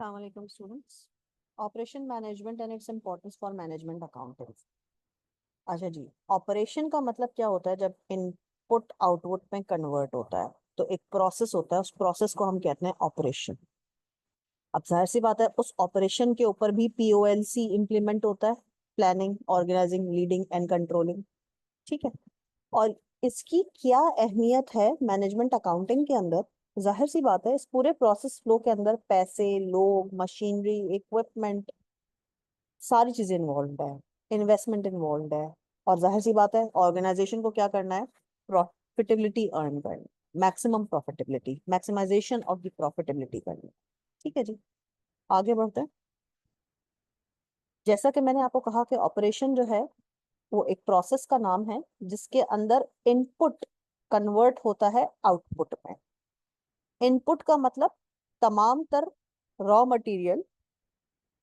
Assalamualaikum students. Operation management and its importance for management accounting. अच्छा जी, operation का मतलब क्या होता है? जब इनपुट आउटपुट में कन्वर्ट होता है तो एक प्रोसेस होता है, उस प्रोसेस को हम कहते हैं ऑपरेशन। अब जाहिर सी बात है उस ऑपरेशन के ऊपर भी पीओएलसी इंप्लीमेंट होता है, planning, organising, leading and controlling. ठीक है। और इसकी क्या अहमियत है मैनेजमेंट अकाउंटिंग के अंदर? जाहिर सी बात है इस पूरे प्रोसेस फ्लो के अंदर पैसे, लोग, मशीनरी, इक्विपमेंट, सारी चीजें इन्वॉल्व है, इन्वेस्टमेंट इन्वॉल्व है। और जाहिर सी बात है ऑर्गेनाइजेशन को क्या करना है? प्रॉफिटेबिलिटी अर्न करनी, maximum profitability, maximisation of the profitability करनी। ठीक है जी, आगे बढ़ते हैं। जैसा कि मैंने आपको कहा कि ऑपरेशन जो है वो एक प्रोसेस का नाम है जिसके अंदर इनपुट कन्वर्ट होता है आउटपुट में। इनपुट का मतलब तमाम तर रॉ मटेरियल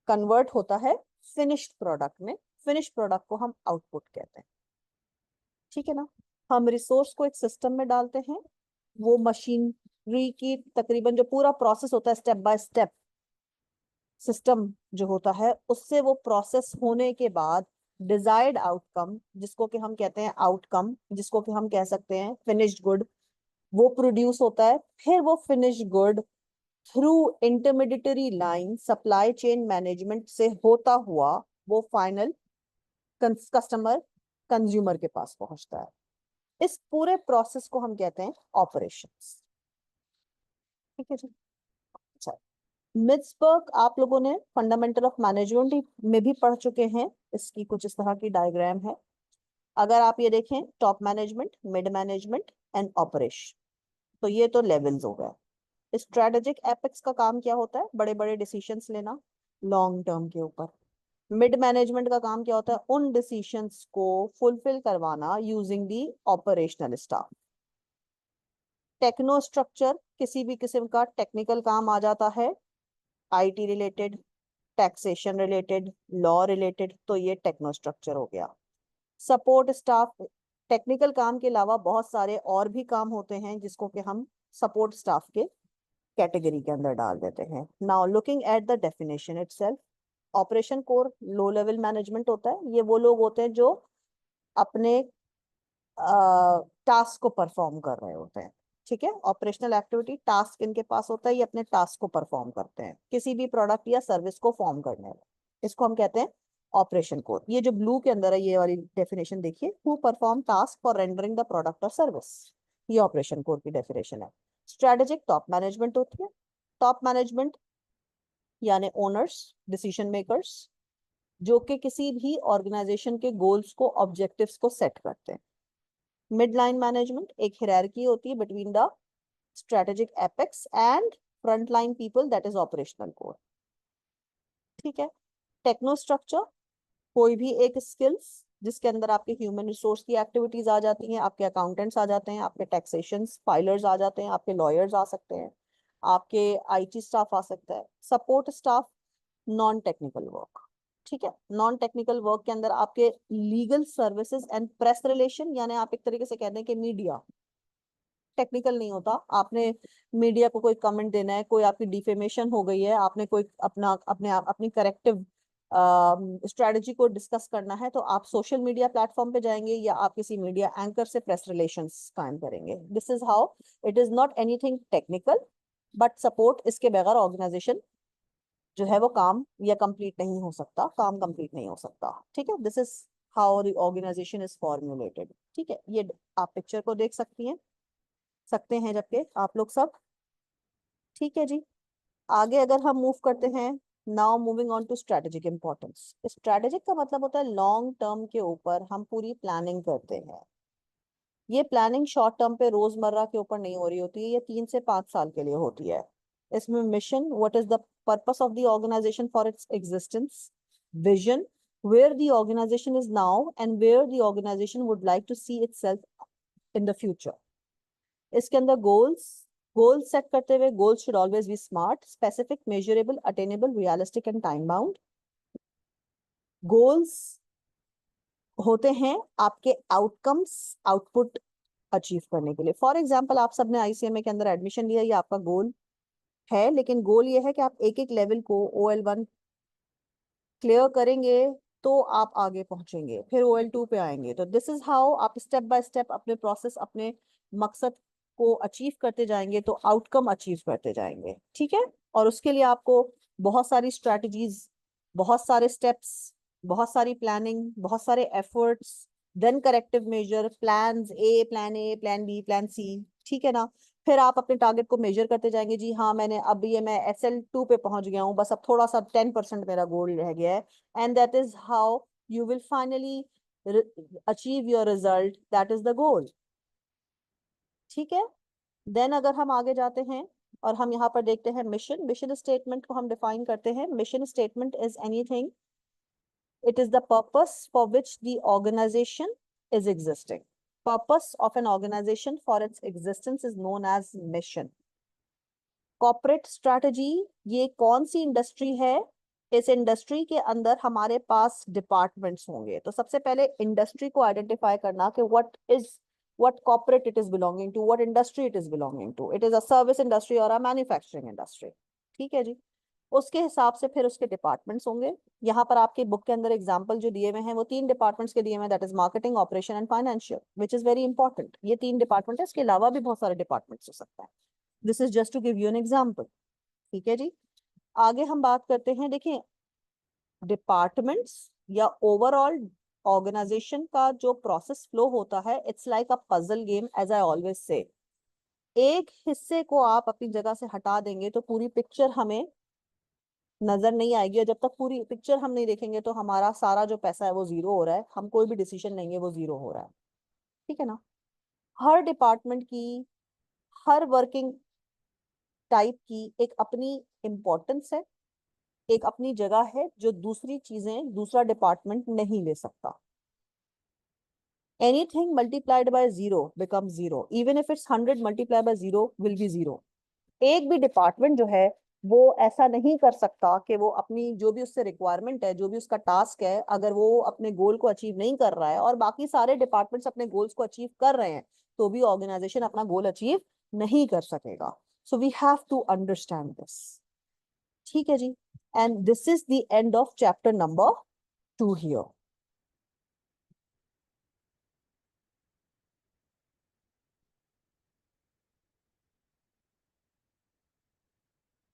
कन्वर्ट होता है फिनिश्ड प्रोडक्ट में। फिनिश्ड प्रोडक्ट को हम आउटपुट कहते हैं। ठीक है ना। हम रिसोर्स को एक सिस्टम में डालते हैं, वो मशीनरी की तकरीबन जो पूरा प्रोसेस होता है स्टेप बाय स्टेप सिस्टम जो होता है उससे वो प्रोसेस होने के बाद डिजायर्ड आउटकम, जिसको कि हम कहते हैं आउटकम, जिसको कि हम कह सकते हैं फिनिश्ड गुड, वो प्रोड्यूस होता है। फिर वो finished good through intermediary line supply chain management से होता हुआ वो फाइनल कस्टमर कंज्यूमर के पास पहुंचता है। इस पूरे प्रोसेस को हम कहते हैं ऑपरेशंस। ठीक है जी। अच्छा, मित्सबर्ग आप लोगों ने फंडामेंटल ऑफ मैनेजमेंट में भी पढ़ चुके हैं। इसकी कुछ इस तरह की डायग्राम है। अगर आप ये देखें, top management, mid management and operation, तो ये तो लेवल्स हो गए। स्ट्रेटेजिक एपेक्स का काम क्या होता है? बड़े बड़े डिसीजंस लेना लॉन्ग टर्म के ऊपर। मिड मैनेजमेंट का काम क्या होता है? उन डिसीजंस को फुलफिल करवाना using the operational staff. Techno structure, किसी भी किस्म का टेक्निकल काम आ जाता है, IT related, taxation related, law related, तो ये टेक्नो स्ट्रक्चर हो गया। सपोर्ट स्टाफ, टेक्निकल काम के अलावा बहुत सारे और भी काम होते हैं जिसको कि हम सपोर्ट स्टाफ के कैटेगरी के अंदर डाल देते हैं। Now looking at the definition itself, operation core low level management होता है। ये वो लोग होते हैं जो अपने टास्क को परफॉर्म कर रहे होते हैं। ठीक है, ऑपरेशनल एक्टिविटी टास्क इनके पास होता है, ये अपने टास्क को परफॉर्म करते हैं किसी भी प्रोडक्ट या सर्विस को फॉर्म करने में। इसको हम कहते हैं ऑपरेशन कोर। ये जो ब्लू के अंदर है ये वाली डेफिनेशन देखिए, who perform task for rendering the product और सर्विस, ये ऑपरेशन कोर की डेफिनेशन है। स्ट्रेटेजिक टॉप मैनेजमेंट होती है। टॉप मैनेजमेंट यानी ओनर्स, डिसीजन मेकर्स, जो कि किसी भी ऑर्गेनाइजेशन के गोल्स को, ऑब्जेक्टिव्स को सेट करते हैं। मिड लाइन मैनेजमेंट, एक हायरार्की होती है between the strategic apex and front line people, that is operational core. ठीक है। टेक्नो स्ट्रक्चर, कोई भी एक स्किल्स जिसके अंदर आपके ह्यूमन रिसोर्स की एक्टिविटीज आ जाती हैं, आपके अकाउंटेंट्स आ जाते हैं, आपके टैक्सेशन फाइलर्स आ जाते हैं, आपके लॉयर्स आ सकते हैं, आपके आईटी स्टाफ आ सकता है। Support staff, non technical work. ठीक है, नॉन टेक्निकल वर्क के अंदर आपके legal services and press relation, यानी आप एक तरीके से कहते हैं कि मीडिया टेक्निकल नहीं होता। आपने मीडिया को कोई कमेंट देना है, कोई आपकी डिफेमेशन हो गई है, आपने कोई अपना अपने आप अपनी करेक्टिव स्ट्रेटजी को डिस्कस करना है, तो आप सोशल मीडिया प्लेटफॉर्म पे जाएंगे या आप किसी मीडिया एंकर से प्रेस रिलेशंस कायम करेंगे। This is how, it is not anything technical, but support इसके बगैर ऑर्गेनाइजेशन जो है वो काम या कंप्लीट नहीं हो सकता, काम कंप्लीट नहीं हो सकता। ठीक है, this is how the organisation is formulated. ठीक है, ये आप पिक्चर को देख सकते हैं जबकि आप लोग सब। ठीक है जी, आगे अगर हम मूव करते हैं, now moving on to strategic importance. Strategic का मतलब होता है लॉन्ग टर्म के ऊपर हम पूरी प्लानिंग करते हैं। ये प्लानिंग शॉर्ट टर्म पे रोजमर्रा के ऊपर नहीं हो रही होती है, ये 3 से 5 साल के लिए होती है। इसमें mission, what is the purpose of the organisation for its existence, vision, where the organization is now and where the organization would like to see itself in the future. इसके अंदर गोल्स सेट करते हुए, goals should always be smart, specific, measurable, attainable, realistic and time bound. Goals होते हैं आपके outcomes, output achieve करने के लिए। फॉर एग्जाम्पल, आप सबने आईसीएमए के अंदर एडमिशन लिया, ये आपका गोल है, लेकिन गोल ये है कि आप एक एक लेवल को OL1 क्लियर करेंगे तो आप आगे पहुंचेंगे, फिर OL2 पे आएंगे। तो दिस इज हाउ आप स्टेप बाय स्टेप अपने प्रोसेस, अपने मकसद को अचीव करते जाएंगे, तो आउटकम अचीव करते जाएंगे। ठीक है। और उसके लिए आपको बहुत सारी स्ट्रैटेजीज, बहुत सारे स्टेप्स, बहुत सारी प्लानिंग, बहुत सारे efforts, then corrective measure, plan A, plan B, plan C. ठीक है ना। फिर आप अपने टारगेट को मेजर करते जाएंगे, जी हाँ मैंने अब ये मैं SL2 पे पहुंच गया हूँ, बस अब थोड़ा सा 10% मेरा गोल रह गया है। And that is how you will finally achieve your result, that is the goal. ठीक है। देन अगर हम आगे जाते हैं और हम यहाँ पर देखते हैं मिशन, मिशन स्टेटमेंट को हम डिफाइन करते हैं। Mission statement is anything, it is the purpose for which the organization is existing. Purpose of an organization for its existence is known as mission. Corporate strategy, ये कौन सी industry है? इस industry के अंदर हमारे पास डिपार्टमेंट्स होंगे। तो सबसे पहले इंडस्ट्री को आइडेंटिफाई करना कि what corporate it is belonging to, what industry it is belonging to. It is a service industry or a manufacturing industry. ठीक है जी। उसके हिसाब से फिर उसके डिपार्टमेंट्स होंगे। यहाँ पर आपकी बुक के अंदर एग्जाम्पल जो दिए हुए हैं वो 3 डिपार्टमेंट्स के दिए हुए हैं, that is marketing, operation and financial, which is very important. ये 3 डिपार्टमेंट है, इसके अलावा भी बहुत सारे डिपार्टमेंट्स हो सकता है। This is just to give you an example. ठीक है जी। आगे हम बात करते हैं, देखिए डिपार्टमेंट्स या ओवरऑल ऑर्गेनाइजेशन का जो प्रोसेस फ्लो होता है, it's like a puzzle game, as I always say. एक हिस्से को आप अपनी जगह से हटा देंगे तो पूरी पिक्चर हमें नजर नहीं आएगी, और जब तक पूरी पिक्चर हम नहीं देखेंगे तो हमारा सारा जो पैसा है वो जीरो हो रहा है, हम कोई भी डिसीजन लेंगे वो जीरो हो रहा है। ठीक है ना। हर डिपार्टमेंट की, हर वर्किंग टाइप की एक अपनी इम्पोर्टेंस है, एक अपनी जगह है जो दूसरी चीजें दूसरा डिपार्टमेंट नहीं ले सकता। Anything multiplied by zero become zero, even if it's 100 multiply by zero will be zero. एक भी डिपार्टमेंट जो है वो ऐसा नहीं कर सकता कि वो अपनी जो भी उससे रिक्वायरमेंट है, जो भी उसका टास्क है, अगर वो अपने गोल को अचीव नहीं कर रहा है और बाकी सारे डिपार्टमेंट्स अपने गोल्स को अचीव कर रहे हैं, तो भी ऑर्गेनाइजेशन अपना गोल अचीव नहीं कर सकेगा। So we have to understand this. ठीक है जी। And this is the end of chapter number 2 here.